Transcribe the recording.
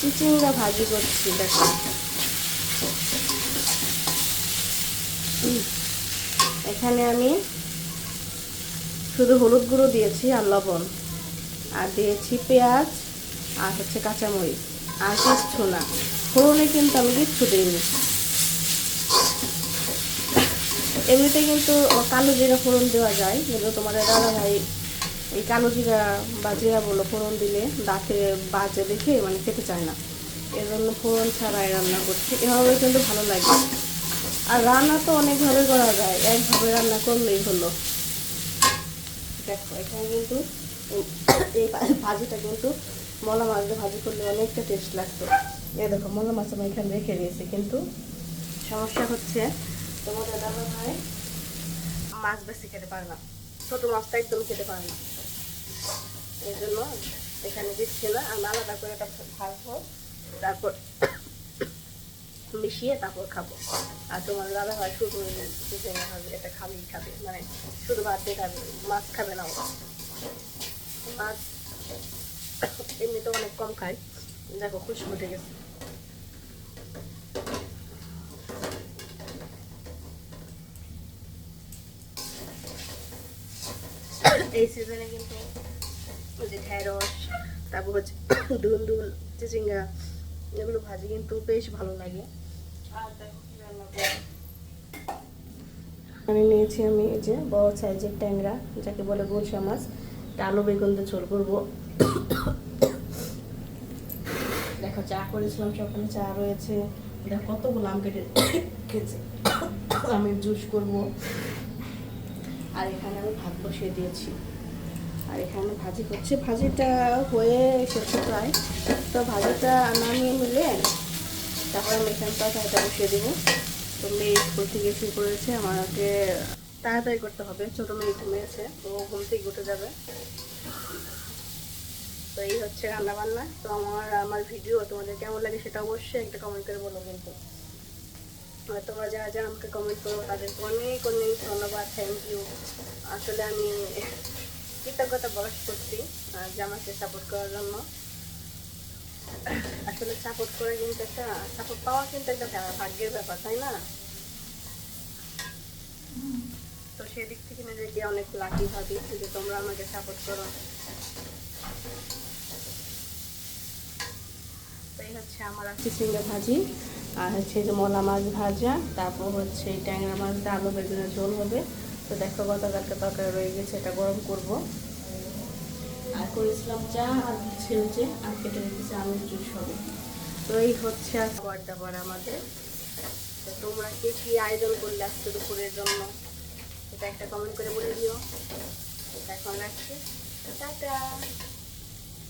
চিচিঙ্গা ভাজি করছি। দেখো এখানে আমি শুধু হলুদ গুঁড়ো দিয়েছি আর লবণ, আর দিয়েছি পেঁয়াজ আর হচ্ছে কাঁচামরিচ, আর কিচ্ছু না। ফোড়নে কিন্তু আমি কিচ্ছু দিইনি। এমনিতে কিন্তু কালো জিরা ফোড়ন দেওয়া যায়, কিন্তু তোমাদের দাদা ভাই এই কালো জিরা বা জিরা বলো ফোড়ন দিলে দাঁতে বাজে দেখে মানে খেতে চায় না, এর জন্য ফোড়ন ছাড়াই রান্না করছি। এভাবে কিন্তু ভালো লাগে। আর রান্না তো অনেকভাবে করা যায়, একভাবে রান্না করলেই হলো। দেখো এখানে কিন্তু এই ভাজিটা কিন্তু মলা মাছ দিয়ে ভাজি করলে অনেকটা টেস্ট লাগতো। এই দেখো মলা মাছ আমি এখানে রেখে দিয়েছি, কিন্তু সমস্যা হচ্ছে তোমাদের দাদা ভাই মাছ বেশি খেতে পারে না, ছোটো মাছটা একদম খেতে পারে না, এই জন্য এখানে দিচ্ছে না। আমি আলাদা করে এটা ভাজবো, তারপর মিশিয়ে তারপর খাবো। আর তোমার দাদা ভাই শুধু চিচিঙ্গা ভাজি এটা খাবেই খাবে, মানে শুধু ভাত দিয়ে খাবে, মাছ খাবে না। মাছ এমনিতে অনেক কম খায়। দেখো খুশবু উঠে গেছে। এই সিজনে কিন্তু যে ঢেঁড়স, তারপর হচ্ছে দুলদুল, চিচিঙ্গা, এগুলো ভাজি কিন্তু বেশ ভালো লাগে। আর দেখো কি রান্না করে নিয়েছি আমি, এই যে বড় সাইজের ট্যাংরা, যাকে বলে গুলশা মাছ, আলু বেগুন দিয়ে ঝোল করবো। দেখো চা করেছিলাম সকালে, চা রয়েছে। দেখো কতগুলো আম কেটে খেয়েছে, আমের জুস করব। আর এখানে আমি ভাত বসিয়ে দিয়েছি, আর এখানে ভাজি করছে। ভাজিটা হয়ে এসেছে প্রায়, তো ভাজিটা নামিয়ে নিলে তারপর আমি এখানে তরকারিটা বসিয়ে দেবো। তো মেয়ে স্কুল থেকে এসে পড়েছে, আমাকে তাড়াতাড়ি করতে হবে। ছোটো মেয়ে ঘুমিয়েছে, তো ঘুম থেকে উঠে যাবে। তো এই হচ্ছে রান্না বান্না। তো আমার ভিডিও তোমাদের কেমন লাগে সেটা অবশ্যই একটা কমেন্ট করে বলো। কিন্তু তোমরা যারা যারা আমাকে কমেন্ট করো তাদেরকে অনেক অনেক ধন্যবাদ, থ্যাংক ইউ। আসলে আমি কৃতজ্ঞতা প্রকাশ করছি যে আমাকে সাপোর্ট করার জন্য। আসলে সাপোর্ট করে কিন্তু একটা সাপোর্ট পাওয়া কিন্তু একটা ভাগ্যের ব্যাপার, তাই না? তো সেদিক থেকে নিজেকে অনেক লাকি ভাবি যে তোমরা আমাকে সাপোর্ট করো। তো এই হচ্ছে আমার চিচিঙ্গা ভাজি, আর হচ্ছে যে মলা মাছ ভাজা, তারপর হচ্ছে এই ট্যাংরা মাছ দিয়ে আলু বেগুনের ঝোল হবে। তো দেখো গতকালকে তরকারি রয়ে গেছে, এটা গরম করব। আর করেছিলাম চা, আর হচ্ছে ওই যে আর কেটে রেখেছি আমের জুস হবে। তো এই হচ্ছে আর খাবার দাবার আমাদের। তো তোমরা কে কী আয়োজন করলে আজকে দুপুরের জন্য এটা একটা কমেন্ট করে বলে দিও। এখন রাখছি, টাটা।